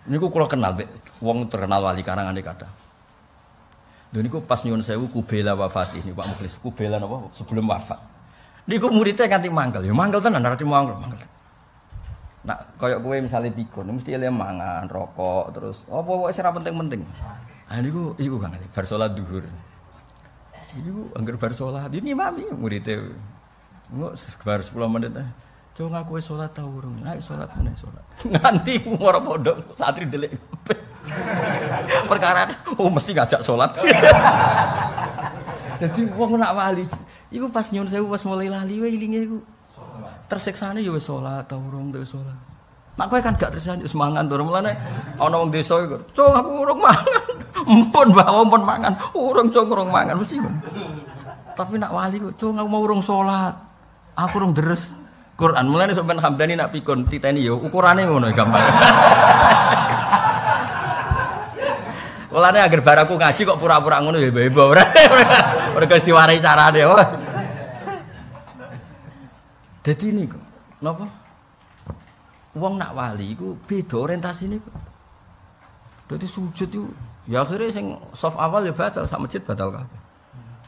Niku kula kenal wong terkenal wali karangane kathah. Lha niku pas nyuwun sewu Kubela wafat ini Pak Mukhlis. Kubela napa sebelum wafat. Niku muridnya nganti mangkel. Ya mangkel tenan arep mangkel. Nak koyo kowe misale pikun mesti ele mangan, rokok terus apa wae ora penting-penting. Ah niku iku Kang bar salat zuhur. Iku angger bar salat ini mami muridnya. Engko bar 10 menit. Cung aku wis salat ta urung? Nek salat meneh salat. Nganti ora pondok santri ndelik. Perkara mesti ngajak salat. Dadi wong nak wali iku pas nyuwun sewu pas mulai lali wae ilinge iku. Tersiksane ya wis salat ta urung wis salat. Nek kowe kan gak tersiksane wis mangan to mulane ana wong desa iku. Cung aku urung mangan. Empun mbah empun mangan. Urung cung urung mangan mesti. Tapi nak wali kok cung aku mau urung salat. Aku urung deres Quran. Mulane sampean Hamdani nak pikun titeni ya ukurane ngono gampang. Mulane agar bar aku ngaji kok pura-pura ngono ya hebo ora. Mergo diwarai carane. Dadi niku napa? Wong nak wali iku beda orientasine kok. Dadi sujud iku ya akhire sing saf awal ya batal, sak masjid batal kabeh.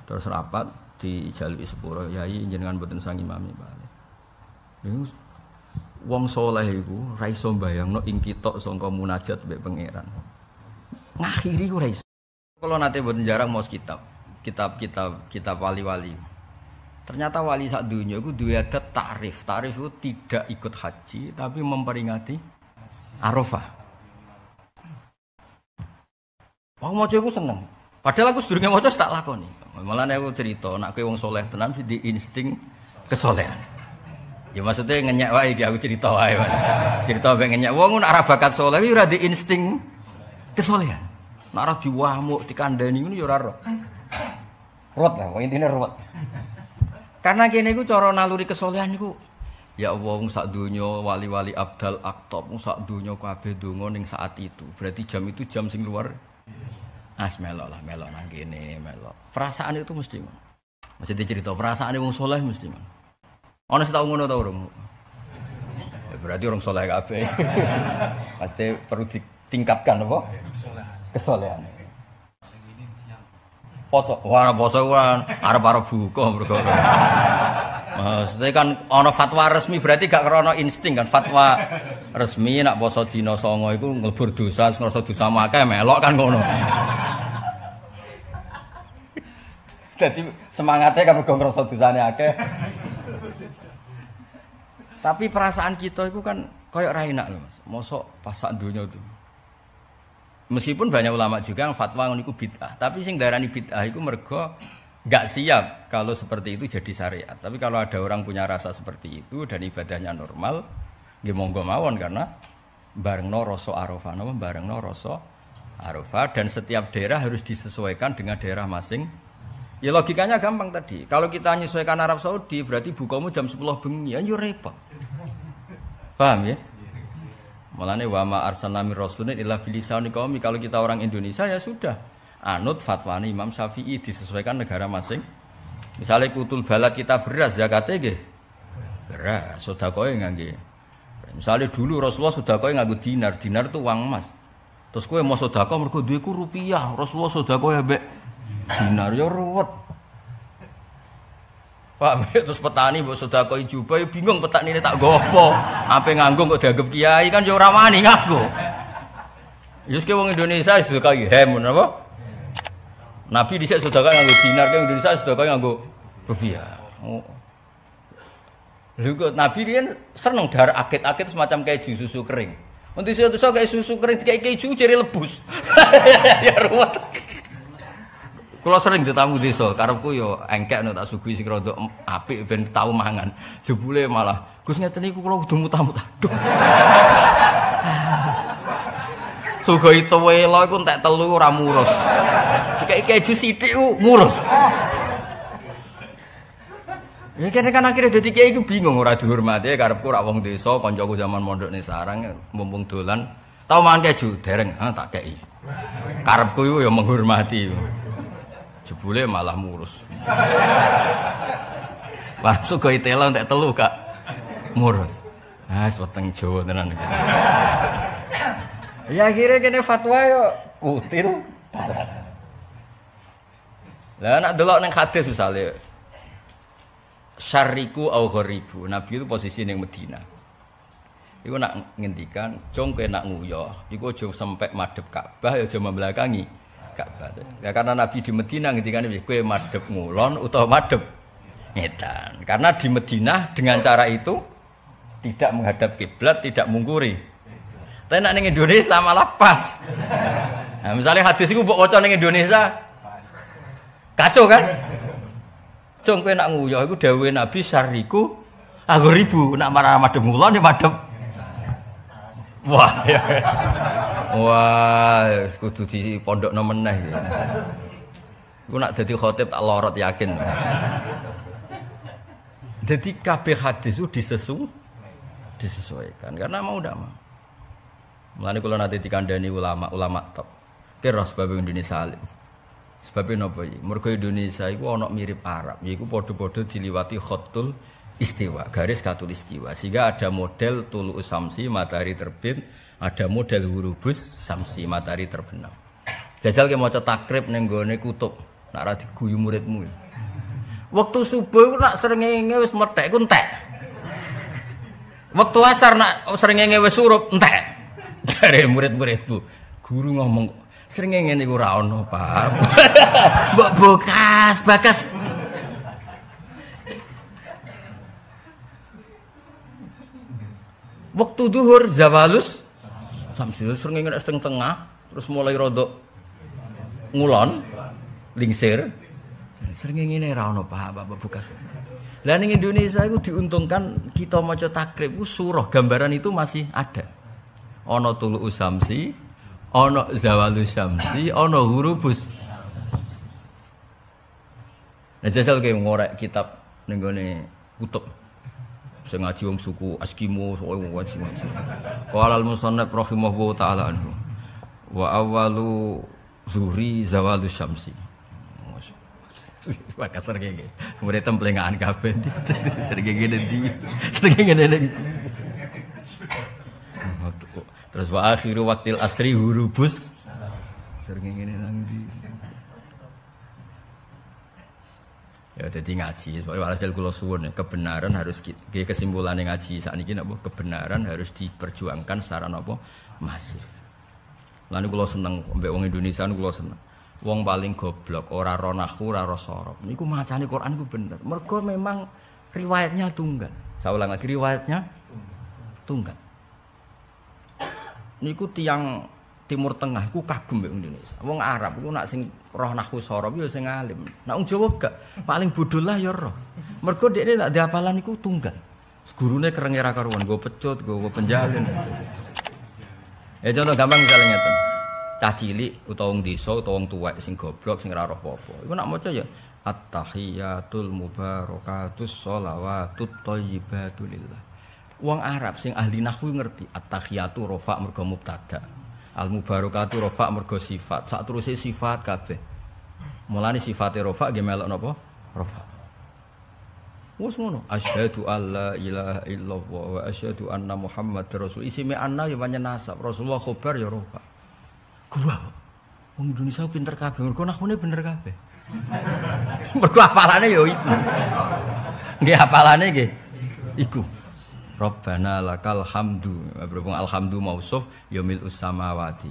Terus rapat dijaluki sepuro, yai jenengan mboten sang imami Pak. Niku wong saleh iku ra iso mbayangno ing kitok sangka munajat mbek pangeran. Ngakhiri ora iso. Kalau nate mboten jarang maos kitab wali-wali. Ternyata wali sak dunya iku duwe adat takrif. Takrif itu tidak ikut haji tapi memperingati Arafah. Wong maca iku seneng. Padahal aku sedurunge maca tak lakoni. Malane aku cerita nek kowe wong saleh tenan di insting kesolehan. Ya maksudnya ngenyek wae iki aku cerita wae. Cerita mbek ngenyek wong nek ora bakat saleh iki ora di insting kesolehan. Nek ora diwamuk dikandani ngono ya ora ro. Ruwet lah, intine ruwet. Karena kene iku cara naluri kesolehan niku ya Allah wong sak donya wali-wali abdal aktab wong sak donya kabeh donga ning saat itu. Berarti jam itu jam sing luar. Melok lah, melok nang kene, melok. Perasaan itu mesti. Mesti dicerita perasaane wong saleh mesti. Ana sing tau ngono ta urung? Ya berarti orang saleh kabeh. Pasti perlu ditingkatkan apa? Kesolehan. Poso, wah poso kan arep-arep buka mergo. Maksudnya kan ana fatwa resmi berarti gak krana insting kan fatwa resmi nak poso dina 9 iku nglebur dosa, ngrasa dosa akeh melok kan ngono. Jadi semangatnya kan mergo ngrasa dosane akeh. Tapi perasaan kita itu kan koyo ra enak lho Mas. Mosok pas sak donya itu. Meskipun banyak ulama juga yang fatwa ngono iku bid'ah, tapi sing darani bid'ah iku mergo enggak siap kalau seperti itu jadi syariat. Tapi kalau ada orang punya rasa seperti itu dan ibadahnya normal, nggih monggo mawon karena barengno rasa Arafah, napa barengno rasa Arafah dan setiap daerah harus disesuaikan dengan daerah masing. Ya logikanya gampang tadi. Kalau kita menyesuaikan Arab Saudi berarti bukamu jam 10 bengi, ya repot. Paham ya? Mulane wa ma arsalna mir rasulin illa bilisani qaumi. Kalau kita orang Indonesia ya sudah anut fatwane Imam Syafi'i disesuaikan negara masing. Misalnya kutul balad kita beras zakate nggih. Beras, sedekahe ngangge. Misalnya dulu Rasulullah sedekahe nganggo dinar, dinar itu uang emas. Terus kowe mau sedekah mergo duweku rupiah, Rasulullah sedekahe mbek dinar ya ruwet. Pak, terus petani mbok sedekah jubah ya bingung petanine tak gopo. Ampe nganggo kok dianggap kiai kan ya ora wani nganggo. Ya wis wong Indonesia sedekah hem napa? Nabi dhisik sedekah nganggo dinar, ke Indonesia sedekah nganggo rupiah. Oh. Lha kok Nabi riyen seneng dar akit-akit semacam keju susu kering. Nanti saya kayak susu kering kayak keju jadi lebus. Ya ruwet. Kalau sering ditamu desa, karepku yo engkek nek tak sugih sing rada apik ben tau mangan. Jebule malah Gus ngeten niku kula kudu muta-muta. Sugih tuwelo iku entek telu ora murus. Dikek keju sithik murus. Ya kene kan akhire dadi kiai iku bingung ora dihormati karepku ora wong desa, kancaku zaman mondok ning sarang mumpung dolan tau mangan keju dereng tak kei. Karepku iku ya menghormati. Jebule malah murus. Masuk ke telo entek telu Kak. Murus. Ah, weteng Jawa tenan iki. Ya akhirnya kene fatwa yo kutil. Lah nak delok ning hadis misale syarriku au gharibu. Nabi itu posisi ning Madinah. Iku nak ngendikan, "Jong kowe nak nguyoh, iku aja sampai madhep Ka'bah ya aja membelakangi Ka'bah." Ya karena Nabi di Madinah ngendikane kowe madhep ngulon utawa madhep ngedan. Karena di Madinah dengan cara itu tidak menghadap kiblat, tidak mungkuri. Tapi nak ning Indonesia malah pas. Nah, misalnya hadis iku mbok waca ning Indonesia kacau kan? Jong kowe nak nguyoh iku dawuhe Nabi syarriku aku ribu nak marah madhep ngulon ya madhep. Wah, ya. Wah, kudu di pondokno meneh ya. Iku nak dadi khatib tak lorot yakin. Jadi kabeh hadis itu disesuaikan karena mau ndak mau. Mulane kula nate dikandani ulama top. Kira sebab Indonesia alim. Sebabnya napa iki? Mergo Indonesia iku ana mirip Arab, yaiku padha-padha diliwati khatul istiwa, garis khatulistiwa. Sehingga ada model tulu'us samsi, matahari terbit, ada model hurubus samsi, matahari terbenam. Jajal ki maca takrib ning gone kutub, nak ra diguyu muridmu. Waktu subuh nak srengenge wis methek ku entek. Waktu asar nak srengenge wis surup entek. Jare murid-muridku, guru ngomong srengenge niku ora ono, Pak. Mbok bakas. Waktu duhur zawalus samsul srengenge nek tengah terus mulai rodok ngulon lingsir srengenge ne ra ono Bapak bukas. Lah ning Indonesia iku diuntungkan kita maca takrib ku surah gambaran itu masih ada. Ana tulu samsi, ana zawalus samsi, ana hurubus samsi. Nah jajal ke ngorek kitab ning gone kutub. Sing ngaji wong suku Eskimo wong ngaji. Qala al-musannaf rahimahullahu taala anhu. Wa awwalu zuhri zawalus syamsi. Maka sergenge. Murid templengaan kabeh sergenge ndi. Sergenge ndi. Terus wa akhiru waqtil asri hurubus. Sergenge nang ndi. Ya dadi ngaji, pokoke walhasil kula suwun kebenaran harus kesimpulan ngaji sakniki napa kebenaran harus diperjuangkan secara napa masif. Lan kula seneng mbek wong Indonesia kula seneng. Wong paling goblok ora ro nahwu ora ro sorof. Niku macane Quran ku bener. Mergo memang riwayatnya tunggal. Saya ulang lagi riwayatnya tunggal. Niku tiyang Timur Tengah ku kagum mbek Indonesia. Wong Arab ku nak sing roh nahwu sorof ya sing alim. Nak wong Jawa gak paling bodho lah ya roh. Mergo dekne nak diapalan niku tunggal. Gurune kerenge ra karuan, nggo pecut, nggo penjalin. Contoh gampang misalnya ngeten. Cah cilik utawa wong desa utawa wong tuwek sing goblok sing ora roh apa-apa. Iku nak maca ya at-tahiyatul mubarakatus sholawatut thayyibatu lillah. Wong Arab sing ahli nahwu ngerti at-tahiyatu rafa mergo mubtada. Al-mubarakatu rafa mergo sifat. Sak teruse sifat kabeh. Mulane sifate rafa nggih melok napa? Rafa. Wes ngono. Asyhadu alla ilaha illallah wa asyhadu anna Muhammadar Rasul. Isime anna ya pancen nasab. Rasulullah khobar ya rafa. Gua, wong Indonesia pinter kabeh, mergo nahune bener kabeh. Mergo hafalane ya iku. Nggih hafalane nggih iku. Rabbana lakal hamdu. Berhubung alhamdu mausuf ya mil'us samawati.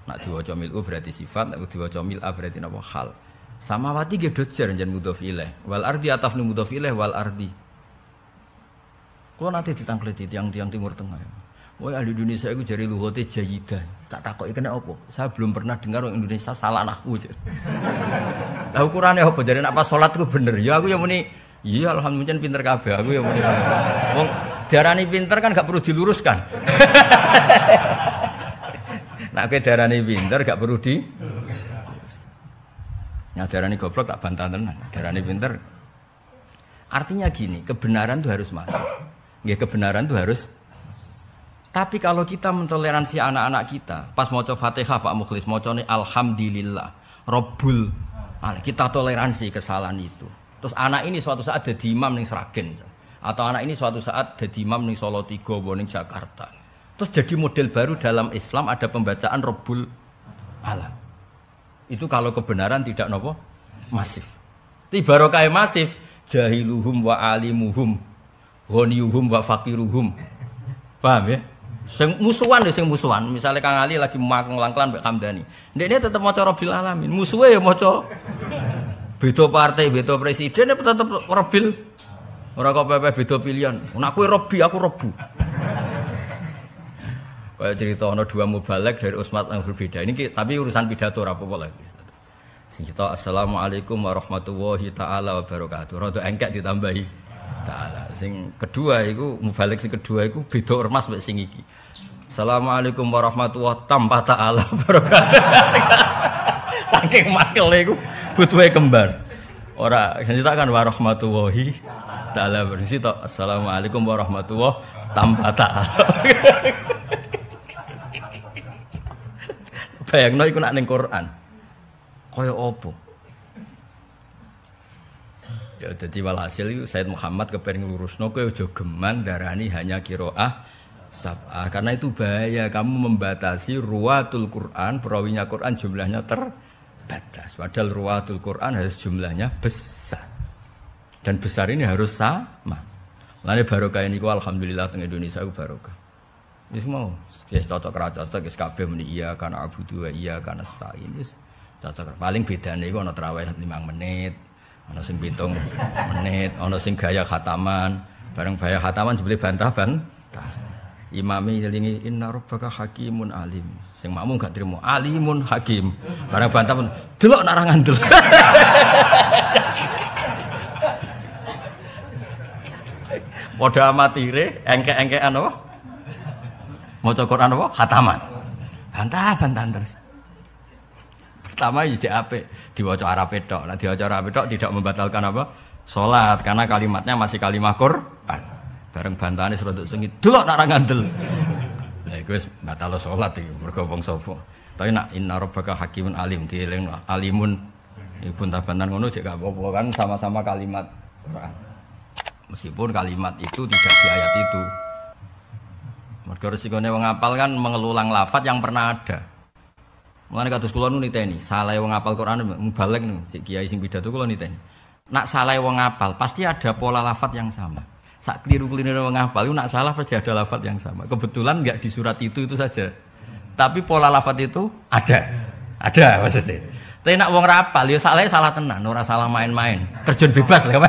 Nak diwaca mil'u berarti sifat, nek diwaca mil'a berarti napa hal. Samawati nggih dojer jan mudhof ilaih. Wal ardi atafnu mudhof ilaih wal ardi. Kulo nate ditangkleti tiang-tiang Timur Tengah. Woi ahli Indonesia itu jari luhote jayidah. Tak takoki kena apa? Saya belum pernah dengar orang Indonesia salah nahwu. Lah ukurane apa? Jare nek pas salat ku bener. Ya aku yang muni, iya alhamdulillah pinter kabeh. Aku yang muni. Wong diarani pinter kan gak perlu diluruskan. Nek kowe diarani pinter gak perlu di Nah diarani goblok tak bantah tenan. Diarani pinter. Artinya gini, kebenaran itu harus masuk. Nggih kebenaran itu harus. Tapi kalau kita mentoleransi anak-anak kita, pas maca Fatihah Pak Mukhlis macane alhamdulillah Rabbul alamin. Kita toleransi kesalahan itu. Terus anak ini suatu saat jadi imam ning Sragen atau anak ini suatu saat jadi imam ning Solo 3 ning Jakarta. Terus jadi model baru dalam Islam ada pembacaan Rabbul Alam. Itu kalau kebenaran tidak nopo masif. Tapi barokah masif jahiluhum wa alimuhum ghaniyuhum wa faqiruhum. Paham ya? Sing musuhan sing musuhan. Misalnya Kang Ali lagi ngangklan Mbak Hamdani. Ndekne tetep maca Rabbil Alamin. Musuhe ya maca beda partai, beda presiden ya tetep Rabbil. Ora kok pepe beda pilihan. Nek kowe Robbi, aku Robbu. Kayak cerita ana dua mubalek dari usmat yang berbeda. Ini tapi urusan pidato ora apa-apa lagi. Sing kita assalamualaikum warahmatullahi taala wabarakatuh. Rada engkek ditambahi taala. Sing kedua iku mubalek sing kedua iku beda ormas mek sing iki. Assalamualaikum warahmatullahi taala wabarakatuh. Saking makele iku butuhe kembar. Ora ceritakan warahmatullahi taala bersih tok. Assalamualaikum warahmatullahi taala. Bayangno iku nak ning Quran. Kaya apa? Ya dadi walhasil iku Said Muhammad kepengin nglurusno kowe aja geman darani hanya qiraah sab'ah karena itu bahaya kamu membatasi ruwatul Quran, perawinya Quran jumlahnya terbatas. Padahal ruwatul Quran harus jumlahnya besar. Dan besar ini harus sama. Lane barokah niku alhamdulillah teng Indonesia ku barokah. Wis mau, wis cocok ra cocok wis kabeh muni iya kana abudu wa iya kana stain wis cocok. Paling bedane iku ana traweh 5 menit, ana sing 7 menit, ana sing gaya khataman. Bareng gaya khataman jebule bantah-bantah. Imami nyelingi inna rabbaka hakimun alim. Sing makmum gak trimo alimun hakim. Bareng bantah pun delok nak ra ngandel. Padha amatire engke-engkean apa? Maca Quran apa? Khataman. Bantah-bantah terus. Pertama ya jek apik, diwaca Arabe tok. Nek diwaca Arabe tok tidak membatalkan apa? Salat karena kalimatnya masih kalimat Quran. Bareng bantahane serodok sengit, delok nak ra ngandel. Lah iku wis batal salat iki mergo wong sapa. Tapi nak inna rabbaka hakimun alim dieling alimun iku bantah-bantah ngono jek gak apa-apa kan sama-sama kalimat Quran. Meskipun kalimat itu tidak di ayat itu. Mergo resikone wong apal kan mengelulang lafaz yang pernah ada. Mulane kados kula nu niteni, salah wong apal Quran mubalek niku, sik kiai sing pidato kula niteni. Nak salah wong apal pasti ada pola lafaz yang sama. Sak kliru-klirune wong apal iku nak salah pasti ada lafaz yang sama. Kebetulan enggak di surat itu saja. Tapi pola lafaz itu ada. Ada maksudnya. Tapi nak wong ra apal ya salah tenan, ora salah main-main. Terjun bebas lah.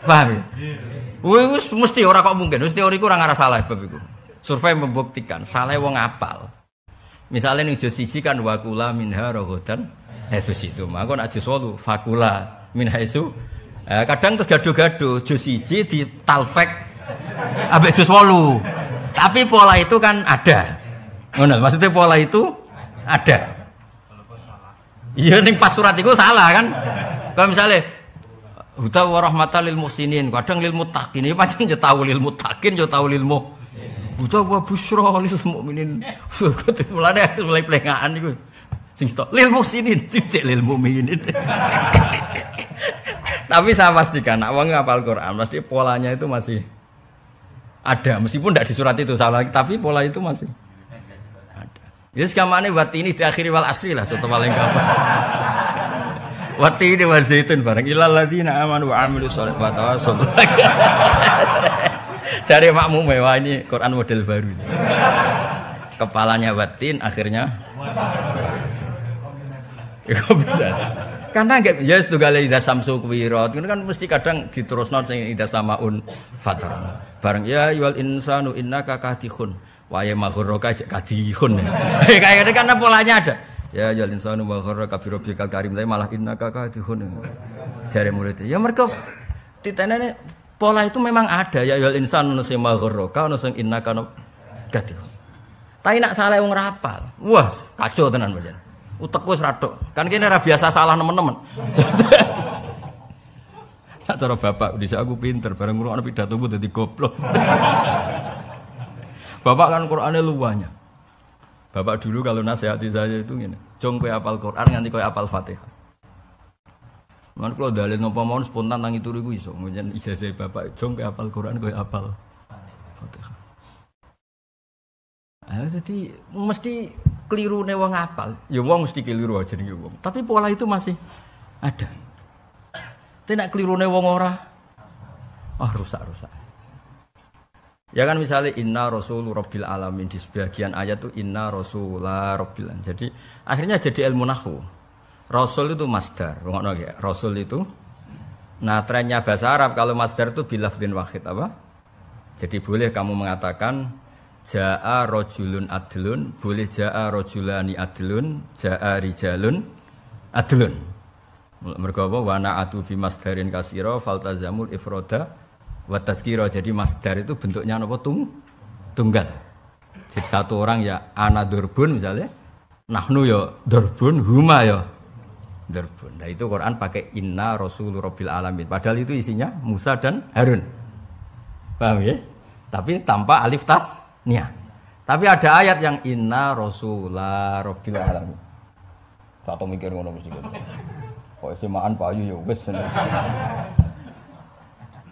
Paham ya? Wis mesti ora kok mungkin, wis teoriku ora ngarah salah bab iku. Survei membuktikan salah wong apal. Misalnya ning juz 1 kan waqula minha raghadan haitsu itu. Maka nek juz 8 faqula min haitsu. Kadang terus gado-gado juz 1 di talfek ambek juz 8. Tapi pola itu kan ada. Ngono, maksudnya pola itu ada. Iya ning pas surat iku salah kan. Kalau misalnya huda wa rahmatan lil muhsinin, kadang lil muttaqin. Iki pancen yo tau lil muttaqin yo tau lil huda wa busyra lil mukminin. Mulai plengaan iku. Sing tok lil muhsinin, cicik lil mukminin. Tapi saya pastikan nek wong ngapal Quran pasti polanya itu masih ada meskipun tidak di surat itu salah tapi pola itu masih ada. Ya sekamane wati ini diakhiri wal asri lah contoh paling gampang. Wati ini wazaitun bareng ilal ladzina amanu wa amilus sholihati wa tawassaw. Cari makmum mewah ini Quran model baru ini. Kepalanya watin akhirnya karena enggak ya setunggal ida samsu kuwirat itu kan mesti kadang diterusno sing ida samaun fataran. Bareng ya yual insanu innaka kadihun wa ya maghurraka kadihun. Kayak karena polanya ada. Ya yual insanu wa gharraka bi rabbikal karim tapi malah innaka kadihun. Jare murid. Ya mergo titenene pola itu memang ada ya yual insanu sing maghurraka ono sing innaka kadihun. Tapi nak salah wong rapal. Wah, kacau tenan pancen. Utekku wis radok. Kan kene ora biasa salah nemen-nemen. Nak cara bapak dhisik aku pinter bareng ngrungokno pidatoku dadi goblok. Bapak kan Qur'ane luwanya. Bapak dulu kalau nasihati saya itu ngene, "Jong kowe hafal Qur'an nganti kowe hafal Fatihah." Mun kula dalil napa mawon spontan nang itu iku iso. Menjen ijazah bapak, "Jong kowe hafal Qur'an kowe hafal Fatihah." Jadi mesti kelirune wong apal. Ya wong mesti keliru aja jenenge wong. Tapi pola itu masih ada. Tapi nek kelirune wong ora rusak. Ya kan misalnya inna rasul rabbil alamin di sebagian ayat tuh inna rasula rabbil alamin. Jadi akhirnya jadi ilmu nahwu. Rasul itu masdar, ngono ya. Rasul itu nah trennya bahasa Arab kalau masdar itu bilafdin wahid apa? Jadi boleh kamu mengatakan jaa rajulun adlun, boleh jaa rajulani adlun, jaa rijalun adlun. Mergo apa? Wa na'atu bi masdarin kasira faltazamul ifrada wa tazkira. Jadi masdar itu bentuknya apa? Tunggal. Jadi satu orang ya ana durbun misalnya, nahnu ya durbun, huma ya durbun. Nah itu Quran pakai inna rasulur rabbil alamin. Padahal itu isinya Musa dan Harun. Paham ya? Tapi tanpa alif tasnya. Tapi ada ayat yang inna rasulah rabbil alamin. Tak tahu mikir ngono mesti ngono. Kok semaan payu ya wis.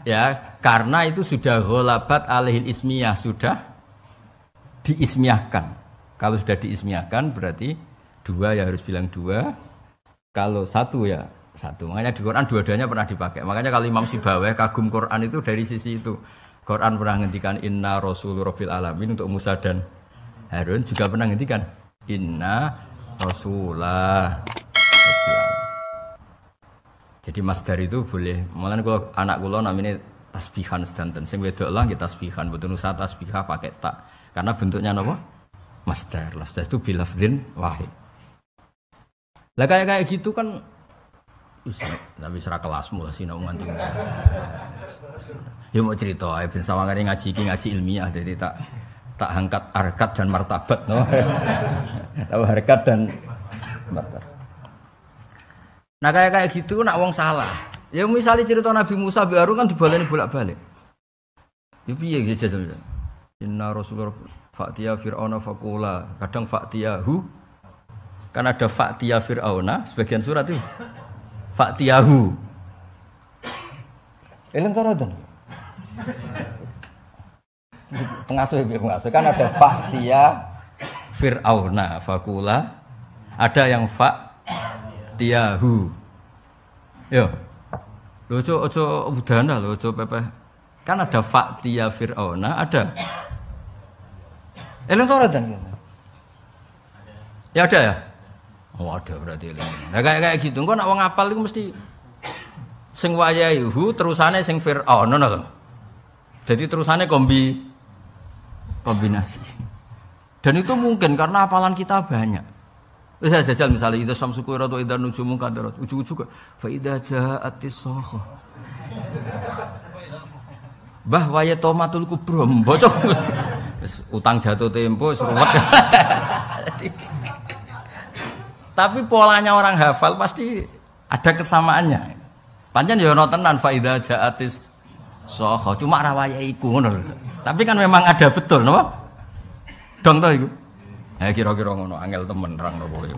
Ya, karena itu sudah ghalabat alaihil ismiyah, sudah diismiyahkan. Kalau sudah diismiyahkan berarti dua ya harus bilang dua. Kalau satu ya satu. Makanya di Quran dua-duanya pernah dipakai. Makanya kalau Imam Sibawayh kagum Quran itu dari sisi itu. Quran pernah ngendikan inna rasulur rabbil alamin untuk Musa dan Harun, juga pernah ngendikan inna rasulah rabbil alamin. Jadi masdar itu boleh. Mulane kalau anak kula namanya tasbihan sedanten. Sing wedok lah nggih tasbihan, mboten usah tasbihah pakai tak. Karena bentuknya napa? Masdar. Masdar itu bilafdin wahid. Lah kayak gitu kan tapi serah kelasmu lah sih nak nganti. Ya mau cerita ae ben sawangane ngaji iki ngaji ilmiah jadi tak angkat harkat dan martabat no. Harkat dan martabat. Nah kayak gitu nak wong salah. Ya misalnya cerita Nabi Musa bi Harun kan dibaleni bolak-balik. Ya piye gitu jajal. Inna rasulullah fa'tiya fir'auna faqula. Kadang fa'tiyahu kan ada fa'tiya fir'auna sebagian surat itu. Fa'tiyahu. Eleng torodan. Pengasuh kan ada fa'tiya fir'auna faqula. Ada yang fa'tiyahu. Yo. Lho ojo budana lho ojo pepeh. Kan ada fa'tiya fir'auna, ada. Eleng torodan. Ya ada ya? Oh ada berarti eleng. Nah kayak gitu. Engko nek wong apal iku mesti sing wayahu terusane sing Firaun ngono lho. Jadi terusane kombinasi. Dan itu mungkin karena hafalan kita banyak. Wis jajal misalnya itu samsu qira atau idan nujumu kadarat. Ujug-ujug fa idza ja'atis sakha. Bah waya tomatul kubra mbocok. Utang jatuh tempo seruwet. Tapi polanya orang hafal pasti ada kesamaannya. Pancen ya ono tenan fa idza ja'atis sakha. Cuma ra waya iku ngono. Tapi kan memang ada betul, napa? Dong to iku. Ya kira-kira ngono angel temen rang napa kowe.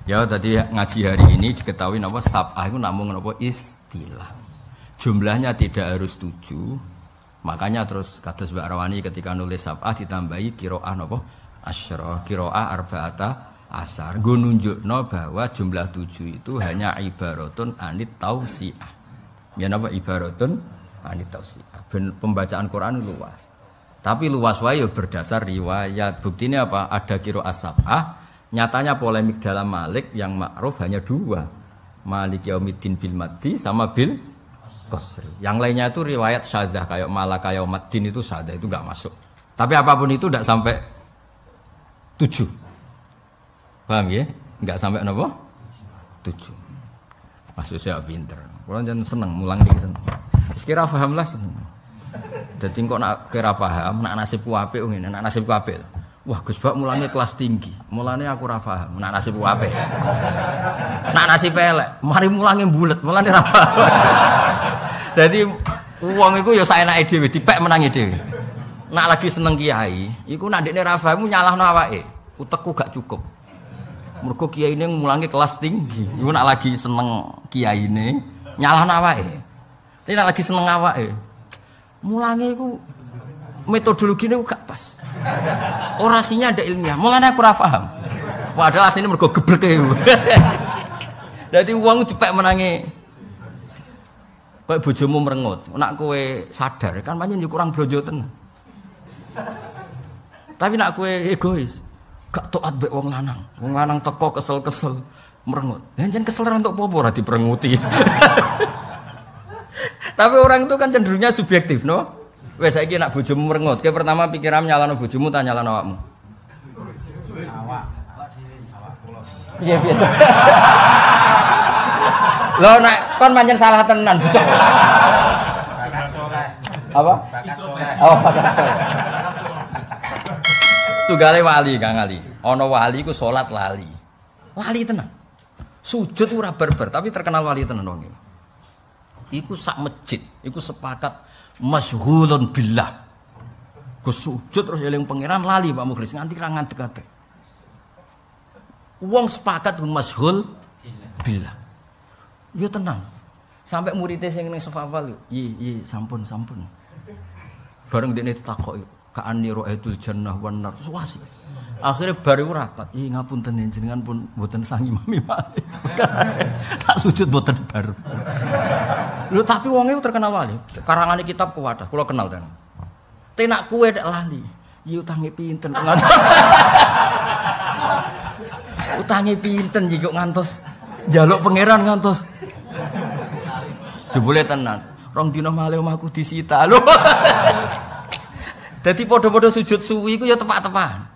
Ya tadi ngaji hari ini diketahui napa sab'ah itu namung napa istilah. Jumlahnya tidak harus 7. Makanya terus kados Mbak Rawani ketika nulis sab'ah ditambahi qiraah napa? Asyra, qiraah arba'ata asar. Nggo nunjukno bahwa jumlah 7 itu hanya ibaratun anit tausiah. Ya napa ibaratun anit tausiah. Pembacaan Quran luas. Tapi luas wae berdasar riwayat. Buktinya apa? Ada qiraah sab'ah. Nyatanya polemik dalam Malik yang ma'ruf hanya 2. Malik Yaumiddin bil maddi sama bil qasri. Yang lainnya itu riwayat syadzah kayak Malaka Yaumiddin itu syadzah itu enggak masuk. Tapi apapun itu enggak sampai 7. Paham ya? Enggak sampai napa? 7. Maksud saya pinter. Kulo jan seneng mulang iki seneng. Wis kira paham lah. Dadi kok nak kira paham, nak nasibku apik ngene, nak nasibku apik. Wah, Gus Bak mulane kelas tinggi. Mulane aku ora paham, nak nasibku apik. Nak nasib elek, mari mulange bulet, mulane ora paham. Dadi wong iku ya saenake dhewe dipek menangi dhewe. Nak lagi seneng kiai, iku nak ndekne ra paham nyalahno awake. Utekku gak cukup. Mergo kiyaine mulange kelas tinggi. Iku nak lagi seneng kiyaine nyalahno awake. Tapi nak lagi seneng awake. Mulange iku metodologine gak pas. Orasinya ada ilmiah. Mulane aku ora paham. Padahal asline mergo gebleke. Dadi wong dipek menangi. Kayak bojomu merengut, nak kowe sadar kan pancen yo kurang brojo tenan. Tapi nak kowe egois, gak taat mbek wong lanang. Wong lanang teko kesel-kesel merengut. Jan kesel ora entuk apa-apa ora diperenguti. Tapi orang itu kan cenderungnya subjektif, no? Wes saiki nak bojomu merengut, kowe pertama pikiran nyalano bojomu ta nyalano awakmu? Iya piye. Lho nek kon pancen salah tenan, bocah. Bakat saleh. Apa? Bakat saleh. Oh, bakat saleh. Tunggale wali Kang Ali. Ana wali ku salat lali. Lali tenan. Sujud ora barbar, tapi terkenal wali tenan wong iki. Iku sak masjid, iku sepakat masyghulun billah. Ku sujud terus eling pangeran lali Pak Mukhlis nganti ra ngadeg-adeg. Wong sepakat masyghul billah. Yo tenang. Sampai muridnya sing ning safawal, "Yi, sampun." Bareng dene takoki, "Ka'anni ra'aitul jannah wan nar." Suwasi. Akhire bar iku rapat, "Yi ngapunten jenengan pun mboten sangi mami malih." Tak sujud mboten bar. Lho tapi wong e terkenal wali. Karangane kitab Kuwadah, kula kenal kan. Tenak kuwe nek lali, "Yi utange pinten?" Utange pinten iki kok ngantos njaluk pangeran ngantos. Jebule tenan. Rong dina malih omahku disita lho. Dadi padha-padha sujud suwi iku ya tepak-tepakan.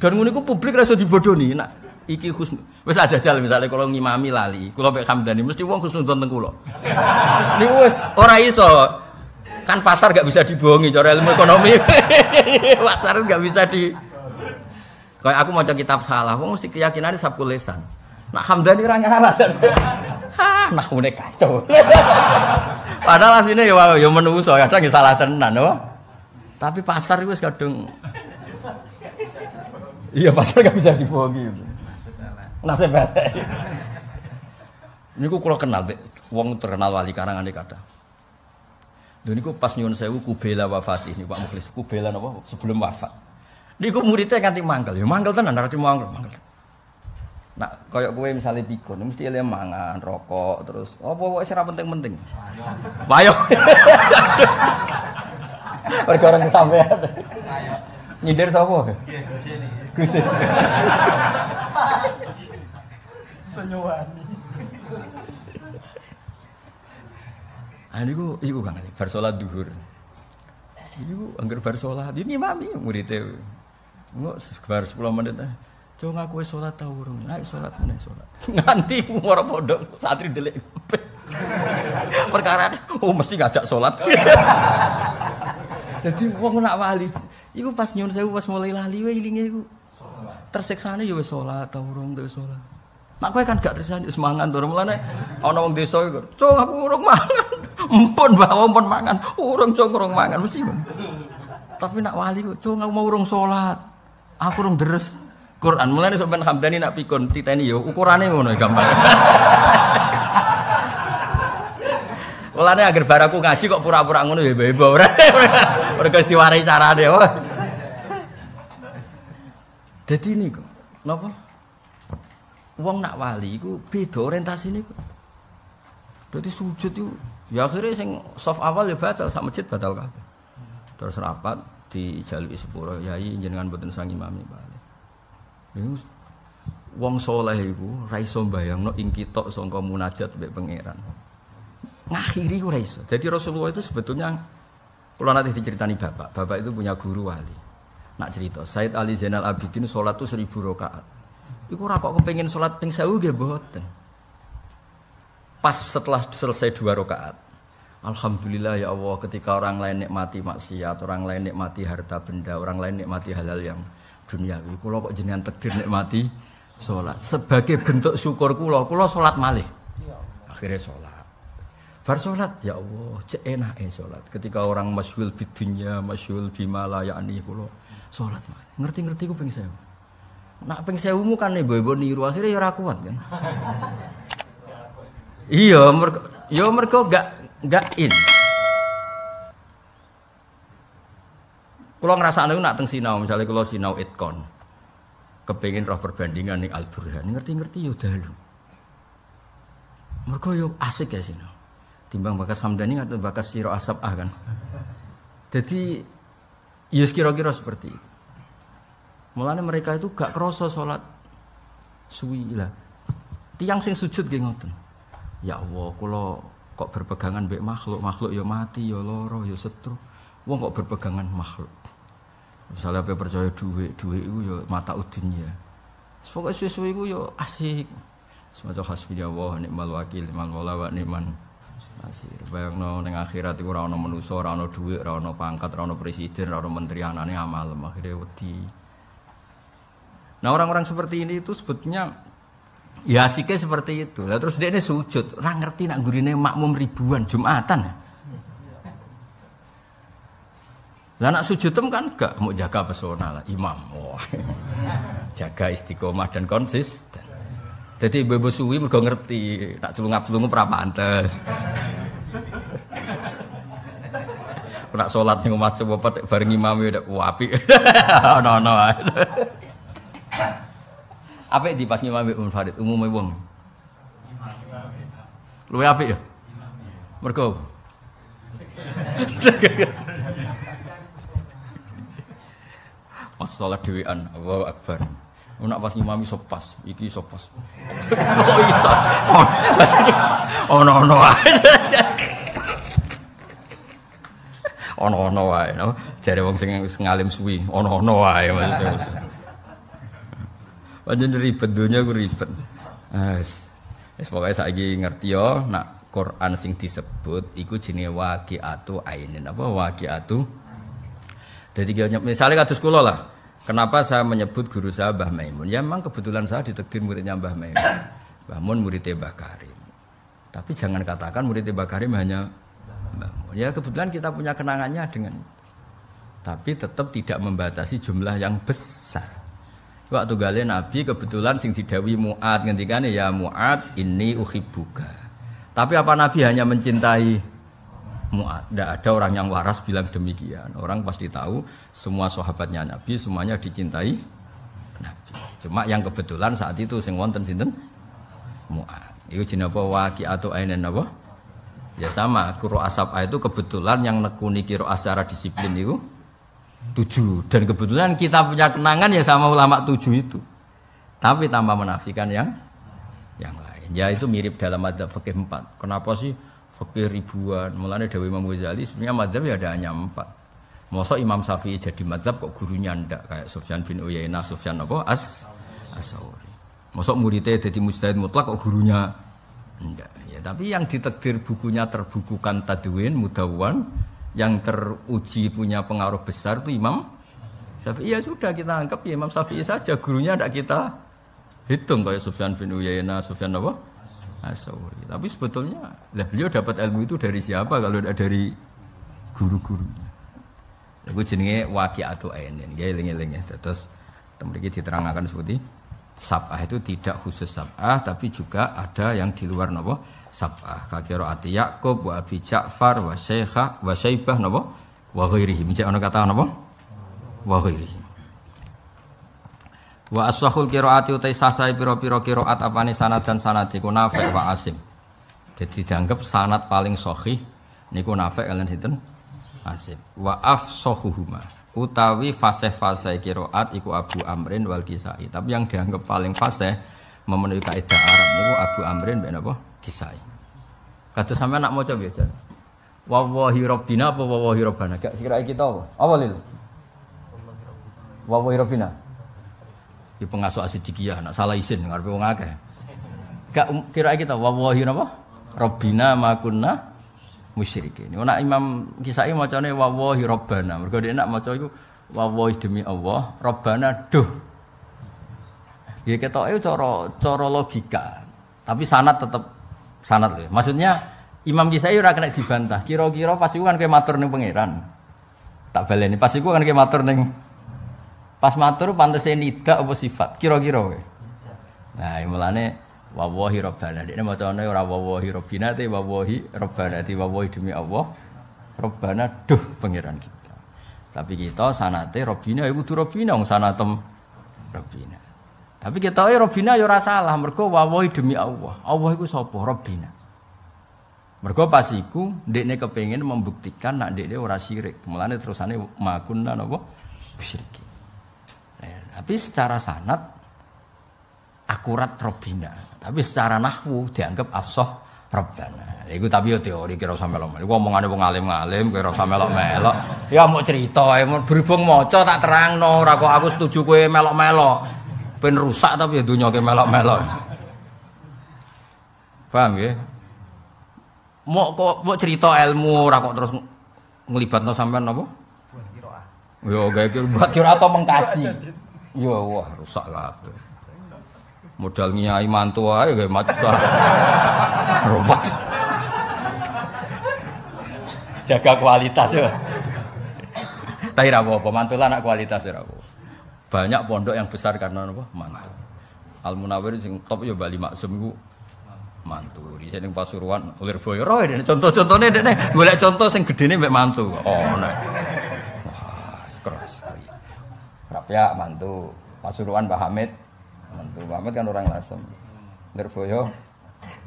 Dan ngono iku publik ra iso dibodoni. Nak iki husn. Wis ajajal misale kula ngimami lali, kula mek Hamdani mesti wong husnudzon teng kula. Niku wis ora iso. Kan pasar gak bisa dibohongi cara ilmu ekonomi. Pasar gak bisa di kayak aku maca kitab salah, wong mesti keyakinane sabkul lisan. Nak Hamdani ora nyarat. Nah ngene kacau. Padahal asline ya menungso, kadang ya salah tenan, no? Tapi pasar itu wis kadung. Iya, pasar gak bisa dibohongi. Nasib elek. Niku kula kenal wong terkenal wali karangane kathah. Lha niku pas nyuwun sewu Kubela wafat niku Pak Mukhlis. Kubela napa sebelum wafat. Niku muridnya nganti mangkel. Ya mangkel tenan ora cuma mangkel. Nak koyok kowe misalnya pikun, mesti ele mangan, rokok, terus apa-apa sing ora penting-penting. Wayo. Perkara kesampean. Nyindir sapa? Gusti. Sonyowani. Iku Kang Ali, bar salat zuhur. Iku angger bar salat, ini mami muridé. Engko bar 10 menit. Cung aku wis salat ta urung? Ayo salat meneh salat. Nganti ora pondok santri delik. Perkara mesti ngajak salat. Dadi wong nak wali iku pas nyuwun sewu pas mulai lali wae ilinge iku. Tersiksane ya wis salat ta urung wis salat. Nak kowe kan gak tersiksane wis mangan to mulane ana wong desa iku. Cung aku urung mangan. Empun bawa empun mangan. Urung cung urung mangan mesti. Tapi nak wali kok cung aku mau urung salat. Aku urung deres Quran. Mulane sampean Hamdani nak pikun titeni yo ukurane ngono gampang. Mulane agar bar aku ngaji kok pura-pura ngono ya heboh ora. Mergo diwarai carane. Dadi niku napa? Wong nak wali iku beda orientasine kok. Dadi sujud iku ya akhire sing saf awal ya batal sak masjid batal kabeh. Terus rapat dijaluki sepuro yai jenengan mboten sangi mami Pak. Wong saleh iku ra iso mbayangno ing kitok sangka munajat mbek pangeran. Ngakhiri ora iso. Jadi Rasulullah itu sebetulnya kula nanti diceritani bapak. Bapak itu punya guru wali. Nak cerita, Said Ali Zainal Abidin salat itu 1000 rakaat. Iku ora kok kepengin salat ping 1000 nggih mboten. Pas setelah selesai 2 rakaat. Alhamdulillah ya Allah ketika orang lain nikmati maksiat, orang lain nikmati harta benda, orang lain nikmati hal-hal yang duniawi. Kula kok jenengan takdir nikmati salat. Sebagai bentuk syukur kula salat malih. Akhirnya salat. Bar salat ya Allah, cek enake salat. Ketika orang masyhul bidunya, masyhul bima la ya'ni kula salat malih. Ngerti-ngerti ku ping 1000. Nak ping 1000mu kan ibu-ibu niru akhirnya ya ora kuat kan. Iya, mergo enggak in. Kula ngrasakne nak teng sinau, misale kula sinau itkon. Kepengin roh perbandingan ning Al-Burhan, ngerti-ngerti yo dalu. Mergo yo asik ya sinau. Timbang Bakas Hamdani atau Bakas Siro Asabah kan. Jadi ya kira-kira seperti itu. Mulane mereka itu gak krasa salat suwi lah. Tiang sing sujud nggih ngoten. Ya Allah, kula kok berpegangan mbek makhluk ya mati ya lara ya setru. Wong kok berpegangan makhluk. Misalnya apa percaya duit itu ya mata dunya. Pokoke suwe-suwe iku ya asik. Semacam hasbiyallah ni'mal wakil, ni'mal maula wa ni'man nasir. Bayangno ning akhirat iku ora ana manusa, ora ana dhuwit, ora ana pangkat, ora ana presiden, ora ana menteri anane amal akhire wedi. Nah, orang-orang seperti ini itu sebetulnya ya asiknya seperti itu. Lah terus dia ini sujud, ora ngerti nak gurine makmum ribuan Jumatan. Lah nak sujud kan gak mau jaga pesona lah imam. Oh. Jaga istiqomah dan konsisten. Jadi ibu suwi mergo ngerti nak celungap-celungup ora pantes. Nak salat ning omah cepet bareng imam ya apik. Ono-ono ae. Apik di pas imam Ibnu Farid umume wong. Luwe apik ya? Mergo pas salat dhewean, Allahu Akbar. Nak pas ngimami sopas, iki sopas. Oh iya. Ono wae. Ono wae, no. Jare wong sing ngalim suwi, ono wae maksudnya. Pancen ribet donya ku ribet. Wis pokoke saiki ngerti yo, nak Quran sing disebut iku jenenge waqi'atu ainin. Apa waqi'atu? Jadi misalnya kados kula lah, kenapa saya menyebut guru saya Mbah Maimun? Ya memang kebetulan saya ditakdir muridnya Mbah Maimun. Mbah Mun muridnya Mbah Karim. Tapi jangan katakan muridnya Mbah Karim hanya Mbah Mun. Ya kebetulan kita punya kenangannya dengan itu. Tapi tetap tidak membatasi jumlah yang besar. Waktu gale Nabi kebetulan sing didawi Mu'ad ngendikane ya Mu'ad inni uhibbuka. Tapi apa Nabi hanya mencintai Mu'ad? Tidak ada orang yang waras bilang demikian. Orang pasti tahu semua sahabatnya Nabi semuanya dicintai Nabi. Cuma yang kebetulan saat itu sing wonten sinten Mu'ad. Iku jenenge apa waqi'atu ainen apa? Ya sama, qira asab itu kebetulan yang nekuni qira secara disiplin itu 7 dan kebetulan kita punya kenangan ya sama ulama 7 itu. Tapi tanpa menafikan yang lain. Ya itu mirip dalam madzhab fikih 4. Kenapa sih fikih ribuan? Mulane dawuh Imam Ghazali sebenarnya madzhab ya ada hanya 4. Mosok Imam Syafi'i jadi madzhab kok gurunya ndak kayak Sufyan bin Uyainah, Sufyan apa? As-Sauri. Mosok muridnya jadi mujtahid mutlak kok gurunya ndak. Ya tapi yang ditakdir bukunya terbukukan Tadwin Mudawwan yang teruji punya pengaruh besar itu Imam Syafi'i. Ya sudah kita anggap ya Imam Syafi'i saja, gurunya ndak kita hitung kayak Sufyan bin Uyainah, Sufyan apa? As-Sauri. Tapi sebetulnya beliau dapat ilmu itu dari siapa kalau tidak dari guru-gurunya. Iku jenenge waqi'atu ainin. Nggih eling-eling ya. Terus mriki diterangkan seperti sab'ah itu tidak khusus sab'ah tapi juga ada yang di luar napa? Sab'ah. Kakiraati Yaqub wa Abi Ja'far wa Syaikha wa Syaibah napa? Wa ghairihi. Micak ana kata napa? Wa ghairihi. Wa aswahul qiraati utai sasai pira-pira qiraat apane sanad dan sanad iku Nafi' wa Asim. Jadi dianggap sanad paling sahih niku Nafi' kalian sinten? Asim. Wa afsahuhuma utawi fasih-fasih qiraat iku Abu Amrin wal Kisai. Tapi yang dianggap paling fasih memenuhi kaidah Arab niku Abu Amrin ben apa? Kisai. Kados sampean nak maca biasa. Wallahi rabbina apa wallahi rabbana? Gak kira kita apa? Apa lil? Wallahi rabbina. Di pengasuh asidikiyah, nak salah isin, ngarepe wong akeh. Gak kira kita wallahi napa? Rabbina ma kunna musyrikin. Nek Imam Kisai macane wallahi rabbana. Mergo nek nak maca iku wallahi demi Allah, rabbana duh. Ya ketoke cara logika. Tapi sanad tetep sanad lho. Maksudnya Imam Kisai ora kena dibantah. Kira-kira pas iku kan kowe matur ning pangeran. Tak baleni pas iku kan kowe matur ning pas matur pantese nida apa sifat kira-kira kowe. Nah, mulane wallahi rabbana. Dekne macane ora wallahi rabbina te wallahi rabbana te wallahi demi Allah. Rabbana duh pangeran kita. Tapi kita sanate Rabbina ya kudu Rabbina wong sanatem Rabbina. Tapi kita Rabbina ya ora salah mergo wawahi demi Allah. Allah iku sapa? Rabbina. Mergo pas iku ndekne kepengin membuktikan nek ndekne ora syirik. Mulane terusane makunna napa? Musyrik. Tapi secara sanad akurat Rabbina. Tapi secara nahwu dianggap afsah Rabbana. Iku tapi yo teori kira usah melok. Iku omongane wong alim-alim kira usah melok-melok. Ya mau cerita, berhubung maca tak terangno ora kok aku setuju kowe melok-melok. Ben rusak tapi ya dunya ke melok-melok. Paham ya? Mau cerita ilmu ora kok terus nglibatno sampean apa? Buat qiraah. Yo gawe buat qiraah atau mengkaji. Yo wah rusak kabeh. Modal nyai mantu ae gawe macam robot. Jaga kualitas ya. Tapi ra apa mantulah anak kualitas ya apa. Banyak pondok yang besar karena apa? Mantu. Al Munawwir sing top ya Bali Maksum iku mantu. Di sini Pasuruan Lirboyo roe dene contoh-contone dene golek contoh sing gedene mek mantu. Oh nek. Wah, keras. Rapia mantu. Pasuruan Pak Hamid mantu. Pak Hamid kan orang Lasem. Lirboyo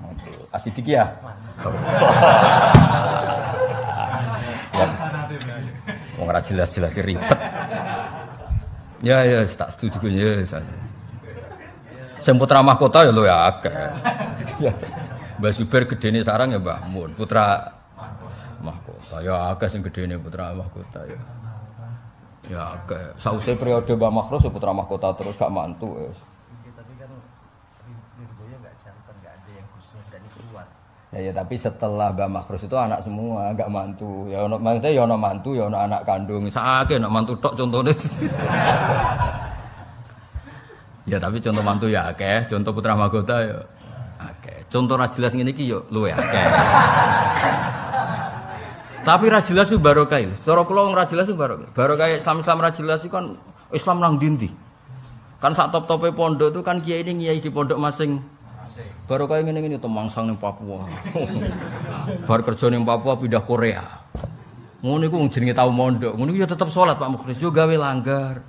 mantu. Asidiki ya. Wong ora jelas-jelas ribet. Ya tak setuju ya. Sing putra mahkota ya lho ya akeh. Mbah Zubair gedene sarang ya Mbah Mun, putra mahkota. Ya akeh sing gedene putra mahkota ya. Ya akeh. Sause periode Mbah Makhrus putra mahkota terus gak mantu ya. Tapi kan Lirboyo enggak jantan, enggak ada yang khususnya berani keluar. Ya tapi setelah Mbah Makhrus itu anak semua, enggak mantu. Ya ono maksudnya ya ono mantu, ya ono anak kandung. Sakake nek mantu tok contone. Ya tapi contoh mantu ya akeh, contoh putra mahkota ya akeh. Contoh ra jelas ngene iki yo luwe akeh. Tapi ra jelas ku barokah. Cara kula wong ra jelas ku barokah. Barokah Islam ra jelas iku kan Islam nang ndi-ndi. Kan sak top-tope pondok itu kan kiai ini ngiyai di pondok masing. Barokah ngene-ngene to mangsang ning Papua. Bar kerja ning Papua pindah Korea. Ngono iku jenenge tau mondok. Ngono iku ya tetep salat Pak Mukhlis yo gawe langgar.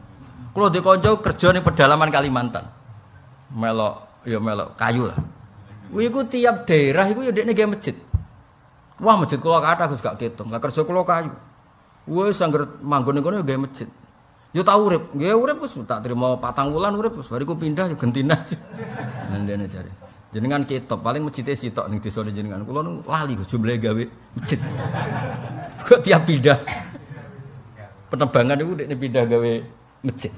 Kalau di konco kerja ning pedalaman Kalimantan, melok kayu lah. Iku tiap daerah iku ya dekne gawe masjid. Wah masjid kula kathah Gus gak ketung. Lah kerja kula kayu. Wis angger manggon ning kono gawe masjid. Yo tak urip, nggih urip Gus tak trimo 4 wulan urip Gus bariku pindah yo gentina. Ndene jare. Jenengan ketok paling masjid sitok ning desa jenengan. Kula nu lali Gus jumlahe gawe masjid. Kok tiap pindah penerbangan iku dekne pindah gawe masjid.